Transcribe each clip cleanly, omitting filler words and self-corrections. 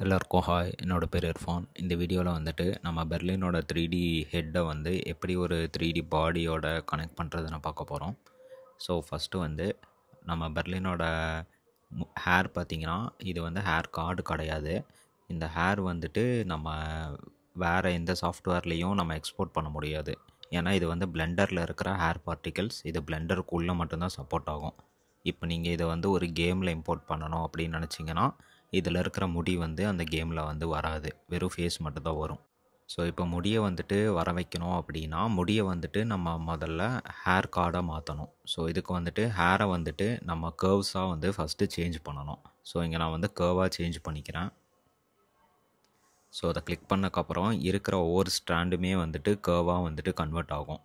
எல்லாருக்கும் ஹாய். என்னோட பேர் இர்ஃபான். இந்த வீடியோவில் வந்துட்டு நம்ம பெர்லினோட 3D ஹெட்டை வந்து எப்படி ஒரு 3D பாடியோட கனெக்ட் பண்ணுறதுன்னு பார்க்க போகிறோம். ஸோ ஃபஸ்ட்டு வந்து நம்ம பெர்லினோட ஹேர் பார்த்திங்கன்னா, இது வந்து ஹேர் கார்டு கிடையாது. இந்த ஹேர் வந்துட்டு நம்ம வேறு எந்த சாஃப்ட்வேர்லேயும் நம்ம எக்ஸ்போர்ட் பண்ண முடியாது. ஏன்னா இது வந்து பிளெண்டரில் இருக்கிற ஹேர் பார்ட்டிகல்ஸ். இது பிளெண்டருக்குள்ளே மட்டும்தான் சப்போர்ட் ஆகும். இப்போ நீங்கள் இதை வந்து ஒரு கேமில் இம்போர்ட் பண்ணணும் அப்படின்னு நினச்சிங்கன்னா, இதில் இருக்கிற முடி வந்து அந்த கேமில் வந்து வராது. வெறும் ஃபேஸ் மட்டும்தான் வரும். ஸோ இப்போ முடியை வந்துட்டு வர வைக்கணும் அப்படின்னா, முடியை வந்துட்டு நம்ம முதல்ல ஹேர் கார்டாக மாற்றணும். ஸோ இதுக்கு வந்துட்டு ஹேரை வந்துட்டு நம்ம கர்வ்ஸாக வந்து ஃபஸ்ட்டு சேஞ்ச் பண்ணணும். ஸோ இங்கே நான் வந்து கர்வாக சேஞ்ச் பண்ணிக்கிறேன். ஸோ அதை கிளிக் பண்ணக்கப்புறம் இருக்கிற ஒவ்வொரு ஸ்ட்ராண்டுமே வந்துட்டு கர்வாக வந்துட்டு கன்வெர்ட் ஆகும்.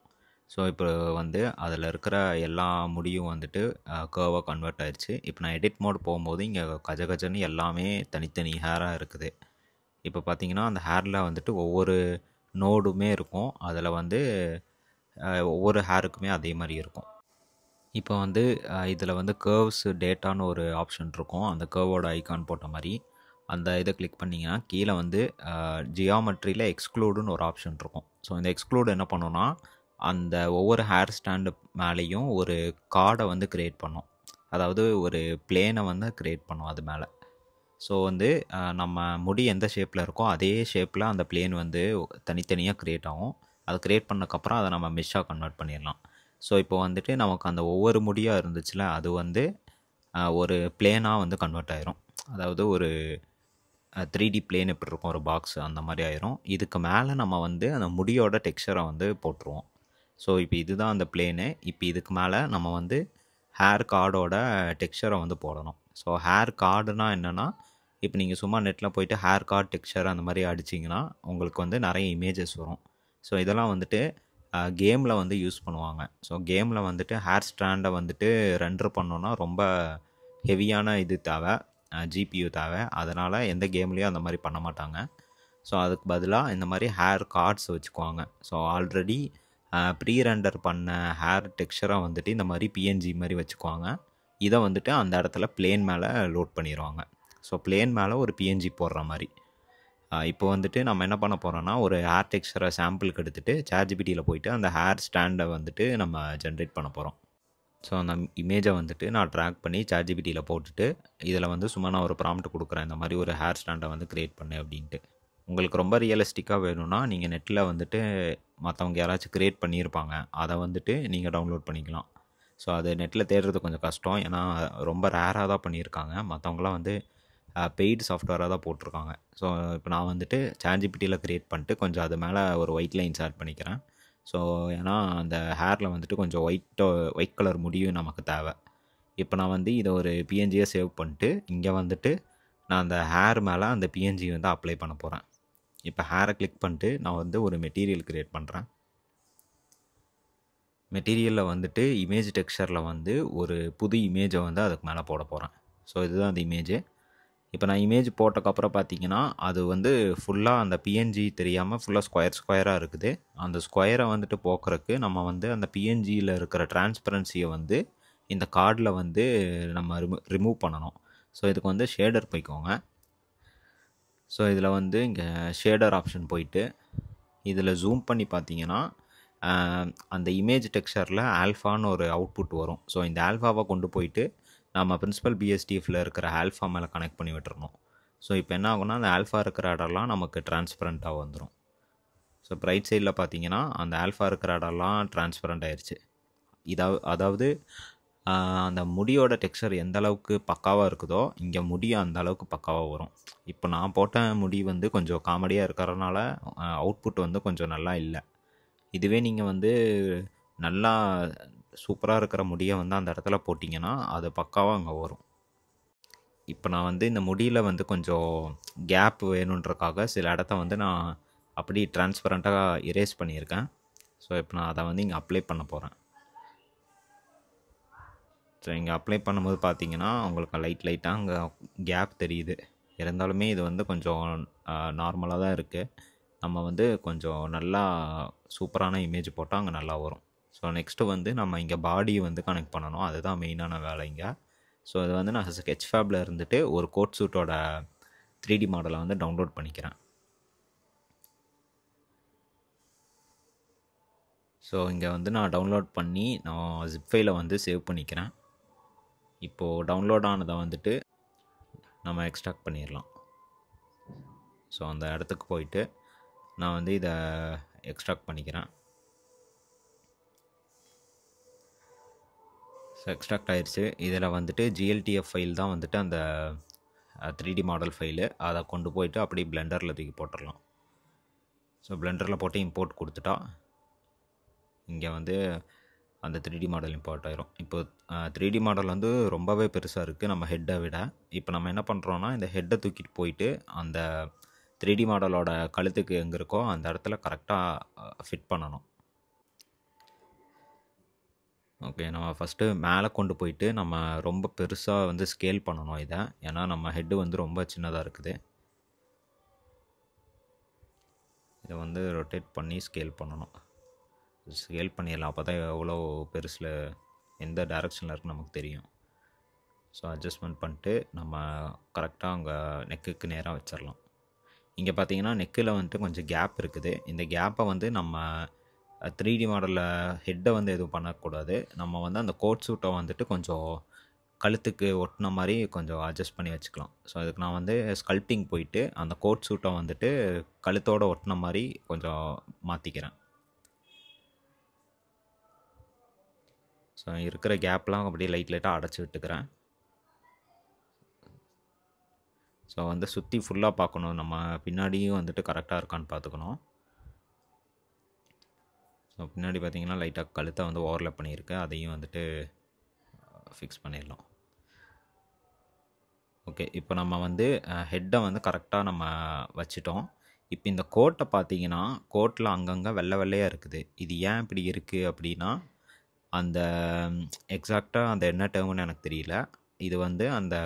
ஸோ இப்போ வந்து அதில் இருக்கிற எல்லா முடியும் வந்துட்டு கர்வாக கன்வெர்ட் ஆயிடுச்சு. இப்போ நான் எடிட் மோட் போகும்போது இங்கே கஜன்னு எல்லாமே தனித்தனி ஹேராக இருக்குது. இப்போ பார்த்தீங்கன்னா அந்த ஹேரில் வந்துட்டு ஒவ்வொரு நோடுமே இருக்கும். அதில் வந்து ஒவ்வொரு ஹேருக்குமே அதே மாதிரி இருக்கும். இப்போ வந்து இதில் வந்து கர்வ்ஸ் டேட்டான்னு ஒரு ஆப்ஷன் இருக்கும். அந்த கர்வோட ஐக்கான் போட்ட மாதிரி அந்த இதை கிளிக் பண்ணிங்கன்னா கீழே வந்து ஜியாமெட்ரியில் எக்ஸ்க்ளூடுன்னு ஒரு ஆப்ஷன் இருக்கும். ஸோ இந்த எக்ஸ்க்ளூடு என்ன பண்ணுன்னா, அந்த ஒவ்வொரு ஹேர் ஸ்டாண்டு மேலேயும் ஒரு கார்டை வந்து க்ரியேட் பண்ணும். அதாவது ஒரு பிளேனை வந்து க்ரியேட் பண்ணும் அது மேலே. ஸோ வந்து நம்ம முடி எந்த ஷேப்பில் இருக்கோ அதே ஷேப்பில் அந்த பிளேன் வந்து தனித்தனியாக க்ரியேட் ஆகும். அதை க்ரியேட் பண்ணக்கப்புறம் அதை நம்ம மெஷ்ஷாக கன்வெர்ட் பண்ணிடலாம். ஸோ இப்போ வந்துட்டு நமக்கு அந்த ஒவ்வொரு முடியாக இருந்துச்சுல, அது வந்து ஒரு பிளேனாக வந்து கன்வெர்ட் ஆயிரும். அதாவது ஒரு 3D பிளேன் எப்படி இருக்கும், ஒரு பாக்ஸ் அந்த மாதிரி ஆயிரும். இதுக்கு மேலே நம்ம வந்து அந்த முடியோட டெக்ஸ்சரை வந்து போட்டுருவோம். ஸோ இப்போ இதுதான் அந்த பிளேனு. இப்போ இதுக்கு மேலே நம்ம வந்து ஹேர் கார்டோட டெக்ஸ்சரை வந்து போடணும். ஸோ ஹேர் கார்டுனா என்னென்னா, இப்போ நீங்கள் சும்மா நெட்டில் போய்ட்டு ஹேர் கார்டு டெக்ஸ்சர் அந்த மாதிரி அடிச்சிங்கன்னா உங்களுக்கு வந்து நிறைய இமேஜஸ் வரும். ஸோ இதெல்லாம் வந்துட்டு கேமில் வந்து யூஸ் பண்ணுவாங்க. ஸோ கேமில் வந்துட்டு ஹேர் ஸ்ட்ராண்டை வந்துட்டு ரெண்டர் பண்ணோன்னா ரொம்ப ஹெவியான இது தேவை, ஜிபியூ தேவை. அதனால் எந்த கேம்லேயும் அந்த மாதிரி பண்ண மாட்டாங்க. ஸோ அதுக்கு பதிலாக இந்த மாதிரி ஹேர் கார்ட்ஸ் வச்சுக்குவாங்க. ஸோ ஆல்ரெடி ப்ரீ ரெண்டர் பண்ண ஹேர் டெக்ஸ்சரை வந்துட்டு இந்த மாதிரி பிஎன்ஜி மாதிரி வச்சுக்குவாங்க. இதை வந்துட்டு அந்த இடத்துல பிளேன் மேலே லோட் பண்ணிடுவாங்க. ஸோ பிளேன் மேலே ஒரு பிஎன்ஜி போடுற மாதிரி. இப்போ வந்துட்டு நம்ம என்ன பண்ண போகிறோன்னா, ஒரு ஹேர் டெக்ஸ்சரை சாம்பிளுக்கு எடுத்துகிட்டு சாட்ஜிபிடியில் போயிட்டு அந்த ஹேர் ஸ்டாண்டை வந்துட்டு நம்ம ஜென்ரேட் பண்ண போகிறோம். ஸோ அந்த இமேஜை வந்துட்டு நான் ட்ராக் பண்ணி சாட்ஜிபிடியில் போட்டுட்டு இதில் வந்து சும்மா நான் ஒரு ப்ராம்ப்ட் கொடுக்குறேன், இந்த மாதிரி ஒரு ஹேர் ஸ்டாண்டை வந்து க்ரியேட் பண்ணு அப்படின்ட்டு. உங்களுக்கு ரொம்ப ரியலிஸ்டிக்காக வேணும்னா நீங்கள் நெட்டில் வந்துட்டு மற்றவங்க யாராச்சும் க்ரியேட் பண்ணியிருப்பாங்க, அதை வந்துட்டு நீங்கள் டவுன்லோட் பண்ணிக்கலாம். ஸோ அது நெட்டில் தேடுறது கொஞ்சம் கஷ்டம். ஏன்னா ரொம்ப ரேராக தான் பண்ணியிருக்காங்க. மற்றவங்களாம் வந்து பெய்டு சாஃப்ட்வேராக தான் போட்டிருக்காங்க. ஸோ இப்போ நான் வந்துட்டு சாட்ஜிபிடியில் க்ரியேட் பண்ணிட்டு கொஞ்சம் அது மேலே ஒரு ஒயிட் லைன்ஸ் ஆட் பண்ணிக்கிறேன். ஸோ ஏன்னா அந்த ஹேரில் வந்துட்டு கொஞ்சம் ஒயிட் கலர் முடியும் நமக்கு தேவை. இப்போ நான் வந்து இதை ஒரு பிஎன்ஜியை சேவ் பண்ணிட்டு இங்கே வந்துட்டு நான் அந்த ஹேர் மேலே அந்த பிஎன்ஜி வந்து அப்ளை பண்ண போகிறேன். இப்போ ஹேரை கிளிக் பண்ணிட்டு நான் வந்து ஒரு மெட்டீரியல் க்ரியேட் பண்ணுறேன். மெட்டீரியலில் வந்துட்டு இமேஜ் டெக்ஸ்சரில் வந்து ஒரு புது இமேஜை வந்து அதுக்கு மேலே போட போகிறேன். ஸோ இதுதான் அந்த இமேஜு. இப்போ நான் இமேஜ் போட்டக்கப்புறம் பார்த்தீங்கன்னா அது வந்து ஃபுல்லாக அந்த பிஎன்ஜி தெரியாமல் ஃபுல்லாக ஸ்கொயராக இருக்குது. அந்த ஸ்கொயரை வந்துட்டு போக்குறதுக்கு நம்ம வந்து அந்த பிஎன்ஜியில் இருக்கிற டிரான்ஸ்பரன்சியை வந்து இந்த கார்டில் வந்து நம்ம ரிமூவ் பண்ணணும். ஸோ இதுக்கு வந்து ஷேடர் போய்க்கோங்க. ஸோ இதில் வந்து இங்கே ஷேடர் ஆப்ஷன் போயிட்டு இதில் ஜூம் பண்ணி பார்த்தீங்கன்னா அந்த இமேஜ் டெக்ஸ்சரில் ஆல்ஃபான்னு ஒரு அவுட்புட் வரும். ஸோ இந்த ஆல்ஃபாவை கொண்டு போயிட்டு நம்ம பிரின்சிபல் பிஎஸ்டிஎஃப்பில் இருக்கிற ஆல்ஃபா மேலே கனெக்ட் பண்ணி விட்டுறணும். ஸோ இப்போ என்ன ஆகும்னா, அந்த ஆல்ஃபா இருக்கிற இடம்லாம் நமக்கு டிரான்ஸ்பரண்ட்டாக வந்துடும். ஸோ இப்போ ரைட் சைடில் பார்த்தீங்கன்னா அந்த ஆல்ஃபா இருக்கிற இடம்லாம் டிரான்ஸ்பரண்ட் ஆயிடுச்சு. அதாவது அந்த முடியோட டெக்ஸ்சர் எந்த அளவுக்கு பக்காவாக இருக்குதோ இங்கே முடியும் அந்த அளவுக்கு பக்காவாக வரும். இப்போ நான் போட்ட முடி வந்து கொஞ்சம் காமெடியாக இருக்கிறதுனால அவுட்புட் வந்து கொஞ்சம் நல்லா இல்லை. இதுவே நீங்கள் வந்து நல்லா சூப்பராக இருக்கிற முடியை வந்து அந்த இடத்துல போட்டிங்கன்னா அது பக்காவாக அங்கே வரும். இப்போ நான் வந்து இந்த முடியில் வந்து கொஞ்சம் கேப் வேணுன்றக்காக சில இடத்த வந்து நான் அப்படி டிரான்ஸ்பரண்ட்டாக எரேஸ் பண்ணியிருக்கேன். ஸோ இப்போ நான் அதை வந்து இங்கே அப்ளை பண்ண போகிறேன். ஸோ இங்கே அப்ளை பண்ணும்போது பார்த்தீங்கன்னா உங்களுக்கு லைட்டாக அங்கே கேப் தெரியுது. இருந்தாலுமே இது வந்து கொஞ்சம் நார்மலாக தான் இருக்குது. நம்ம வந்து கொஞ்சம் நல்லா சூப்பரான இமேஜ் போட்டால் அங்கே நல்லா வரும். ஸோ நெக்ஸ்ட்டு வந்து நம்ம இங்கே பாடியை வந்து கனெக்ட் பண்ணணும். அதுதான் மெயினான வேலை இங்கே. ஸோ அது வந்து நான் ஸ்கெட்ச் ஃபேப்பில் இருந்துட்டு ஒரு கோட் சூட்டோட 3D மாடலை வந்து டவுன்லோட் பண்ணிக்கிறேன். ஸோ இங்கே வந்து நான் டவுன்லோட் பண்ணி நான் ஜிப் ஃபைலை வந்து சேவ் பண்ணிக்கிறேன். இப்போது டவுன்லோட் ஆனதை வந்துட்டு நம்ம எக்ஸ்ட்ராக்ட் பண்ணிடலாம். ஸோ அந்த இடத்துக்கு போயிட்டு நான் வந்து இதை எக்ஸ்ட்ராக்ட் பண்ணிக்கிறேன். ஸோ எக்ஸ்ட்ராக்ட் ஆயிடுச்சு. இதில் வந்துட்டு GLTF ஃபைல் தான் வந்துட்டு அந்த 3D மாடல் ஃபைலு. அதை கொண்டு போயிட்டு அப்படியே பிளெண்டரில் தூக்கி போட்டுடலாம். ஸோ பிளெண்டரில் போட்டு இம்போர்ட் கொடுத்துட்டா இங்கே வந்து அந்த 3D மாடல் இம்போர்ட் ஆயிரும். இப்போ 3D மாடல் வந்து ரொம்பவே பெருசாக இருக்குது நம்ம ஹெட்டை விட. இப்போ நம்ம என்ன பண்ணுறோன்னா இந்த ஹெட்டை தூக்கிட்டு போயிட்டு அந்த 3D மாடலோட கழுத்துக்கு எங்கே இருக்கோ அந்த இடத்துல கரெக்டாக ஃபிட் பண்ணணும். ஓகே, நம்ம ஃபஸ்ட்டு மேலே கொண்டு போயிட்டு நம்ம ரொம்ப பெருசாக வந்து ஸ்கேல் பண்ணணும் இதை. ஏன்னா நம்ம ஹெட்டு வந்து ரொம்ப சின்னதாக இருக்குது. இதை வந்து ரொட்டேட் பண்ணி ஸ்கேல் பண்ணணும். ஸ்கேல் பண்ணிடலாம், அப்போ தான் எவ்வளோ பெருசில் எந்த டைரெக்ஷனில் இருக்குன்னு நமக்கு தெரியும். ஸோ அட்ஜஸ்ட்மெண்ட் பண்ணிட்டு நம்ம கரெக்டாக அங்கே நெக்குக்கு நேராக வச்சிடலாம். இங்கே பார்த்தீங்கன்னா நெக்கில் வந்துட்டு கொஞ்சம் கேப் இருக்குது. இந்த கேப்பை வந்து நம்ம 3D மாடலில் ஹெட்டை வந்து எதுவும் பண்ணக்கூடாது. நம்ம வந்து அந்த கோட் சூட்டை வந்துட்டு கொஞ்சம் கழுத்துக்கு ஒட்டின மாதிரி கொஞ்சம் அட்ஜஸ்ட் பண்ணி வச்சுக்கலாம். ஸோ அதுக்கு நான் வந்து ஸ்கல்ப்டிங் போயிட்டு அந்த கோட் சூட்டை வந்துட்டு கழுத்தோடு ஒட்டின மாதிரி கொஞ்சம் மாற்றிக்கிறேன். ஸோ இருக்கிற கேப்லாம் அப்படியே லைட்டாக அடைச்சி விட்டுக்கிறேன். ஸோ வந்து சுற்றி ஃபுல்லாக பார்க்கணும், நம்ம பின்னாடியும் வந்துட்டு கரெக்டாக இருக்கான்னு பார்த்துக்கணும். ஸோ பின்னாடி பார்த்திங்கன்னா லைட்டாக கழுத்தை வந்து ஓவர்லேப் பண்ணியிருக்கு, அதையும் வந்துட்டு ஃபிக்ஸ் பண்ணிடலாம். ஓகே, இப்போ நம்ம வந்து ஹெட்டை வந்து கரெக்டாக நம்ம வச்சிட்டோம். இப்போ இந்த கோட்டை பார்த்தீங்கன்னா கோட்டில் அங்கங்கே வெள்ளை வெள்ளையாக இருக்குது. இது ஏன் இப்படி இருக்குது அப்படின்னா அந்த எக்ஸாக்டாக அந்த என்ன டேர்ம்னு எனக்கு தெரியல. இது வந்து அந்த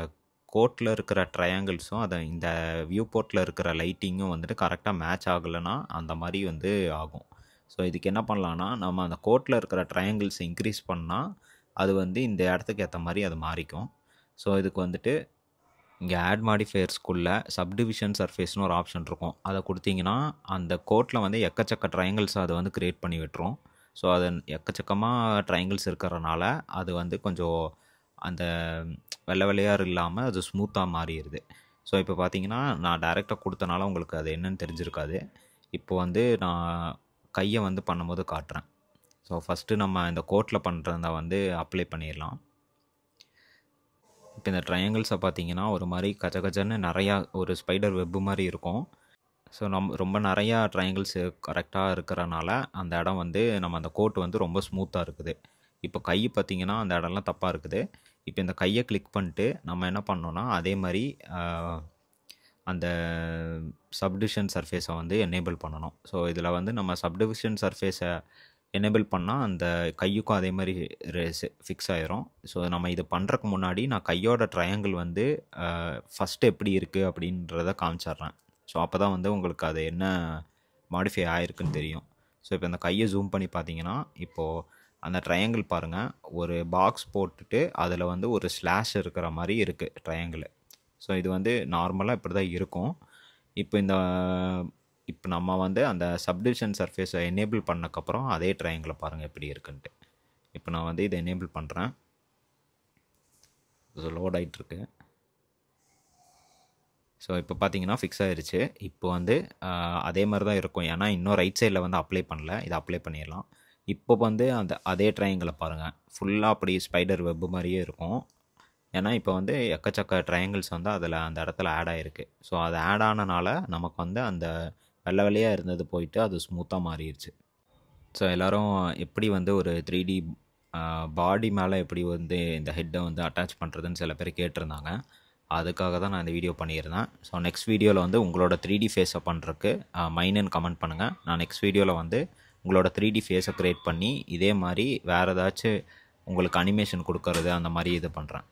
கோட்டில் இருக்கிற ட்ரையாங்கிள்ஸும் அதை இந்த வியூ போர்ட்டில் இருக்கிற லைட்டிங்கும் வந்துட்டு கரெக்டாக மேட்ச் ஆகலைன்னா அந்த மாதிரி வந்து ஆகும். ஸோ இதுக்கு என்ன பண்ணலான்னா நம்ம அந்த கோட்டில் இருக்கிற ட்ரையாங்கிள்ஸ் இன்க்ரீஸ் பண்ணால் அது வந்து இந்த இடத்துக்கு ஏற்ற மாதிரி அது மாறிக்கும். ஸோ இதுக்கு வந்துட்டு இங்கே ஆட் மாடிஃபயர்ஸ்குள்ளே சப்டிவிஷன் சர்ஃபேஸ்னு ஒரு ஆப்ஷன் இருக்கும். அதை கொடுத்தீங்கன்னா அந்த கோட்டில் வந்து எக்கச்சக்க ட்ரையாங்கிள்ஸ் அதை வந்து க்ரியேட் பண்ணி விட்டுரும். ஸோ அது எக்கச்சக்கமாக ட்ரையாங்கிள்ஸ் இருக்கிறனால அது வந்து கொஞ்சம் அந்த வெள்ளை வெள்ளையாக இல்லாமல் அது ஸ்மூத்தாக மாறிடுது. ஸோ இப்போ பார்த்தீங்கன்னா நான் டைரெக்டாக கொடுத்தனால உங்களுக்கு அது என்னன்னு தெரிஞ்சிருக்காது. இப்போ வந்து நான் கையை வந்து பண்ணும்போது காட்டுறேன். ஸோ ஃபஸ்ட்டு நம்ம இந்த கோட்டில் பண்ணுறத வந்து அப்ளை பண்ணிடலாம். இப்போ இந்த ட்ரையாங்கிள்ஸை பார்த்தீங்கன்னா ஒரு மாதிரி கச்சன்னு நிறையா ஒரு ஸ்பைடர் வெப்பு மாதிரி இருக்கும். ஸோ ரொம்ப நிறையா ட்ரையாங்கிள்ஸ் கரெக்டாக இருக்கிறனால அந்த இடம் வந்து நம்ம அந்த கோட் வந்து ரொம்ப ஸ்மூத்தாக இருக்குது. இப்போ கை பார்த்திங்கன்னா அந்த இடம்லாம் தப்பாக இருக்குது. இப்போ இந்த கையை கிளிக் பண்ணிட்டு நம்ம என்ன பண்ணோன்னா அதே மாதிரி அந்த சப்டிவிஷன் சர்ஃபேஸை வந்து எனேபிள் பண்ணணும். ஸோ இதில் வந்து நம்ம சப்டிவிஷன் சர்ஃபேஸை எனேபிள் பண்ணால் அந்த கையுக்கும் அதே மாதிரி ஃபிக்ஸ் ஆயிரும். ஸோ நம்ம இது பண்ணுறதுக்கு முன்னாடி நான் கையோட ட்ரையாங்கிள் வந்து ஃபஸ்ட்டு எப்படி இருக்குது அப்படின்றத காமிச்சிட்றேன். ஸோ அப்போ தான் வந்து உங்களுக்கு அது என்ன மாடிஃபை ஆகிருக்குன்னு தெரியும். ஸோ இப்போ இந்த கையை ஜூம் பண்ணி பார்த்தீங்கன்னா இப்போது அந்த ட்ரையாங்கிள் பாருங்கள், ஒரு பாக்ஸ் போட்டுட்டு அதில் வந்து ஒரு ஸ்லாஷ் இருக்கிற மாதிரி இருக்குது ட்ரையாங்கிள். ஸோ இது வந்து நார்மலாக இப்படி தான் இருக்கும். இப்போ நம்ம வந்து அந்த சப்டிவிஷன் சர்ஃபேஸை எனேபிள் பண்ணக்கப்புறம் அதே ட்ரையாங்கிளை பாருங்கள் எப்படி இருக்குன்ட்டு. இப்போ நான் வந்து இதை எனேபிள் பண்ணுறேன். ஸோ லோட் ஆகிட்டுருக்கு. ஸோ இப்போ பார்த்தீங்கன்னா ஃபிக்ஸ் ஆகிருச்சு. இப்போ வந்து அதே மாதிரி தான் இருக்கும், ஏன்னா இன்னும் ரைட் சைடில் வந்து அப்ளை பண்ணல, இதை அப்ளை பண்ணிடலாம். இப்போ வந்து அதே ட்ரையாங்கிளை பாருங்கள், ஃபுல்லாக அப்படி ஸ்பைடர் வெப்பு மாதிரியே இருக்கும். ஏன்னா இப்போ வந்து எக்கச்சக்க ட்ரையாங்கிள்ஸ் வந்து அந்த இடத்துல ஆட் ஆகிருக்கு. ஸோ அது ஆட் ஆனனால நமக்கு வந்து அந்த வெள்ளை வெள்ளையாக இருந்தது போயிட்டு அது ஸ்மூத்தாக மாறிடுச்சு. ஸோ எல்லோரும் எப்படி வந்து ஒரு 3D பாடி மேலே எப்படி வந்து இந்த ஹெட்டை வந்து அட்டாச் பண்ணுறதுன்னு சில பேர் கேட்டிருந்தாங்க. அதுக்காக தான் நான் இந்த வீடியோ பண்ணியிருந்தேன். ஸோ நெக்ஸ்ட் வீடியோவில் வந்து உங்களோட 3D ஃபேஸை பண்ணுறதுக்கு மைனுன்னு கமெண்ட் பண்ணுங்கள். நான் நெக்ஸ்ட் வீடியோவில் வந்து உங்களோட 3D ஃபேஸை க்ரியேட் பண்ணி இதே மாதிரி வேறு ஏதாச்சும் உங்களுக்கு அனிமேஷன் கொடுக்கறது அந்த மாதிரி இது பண்ணுறேன்.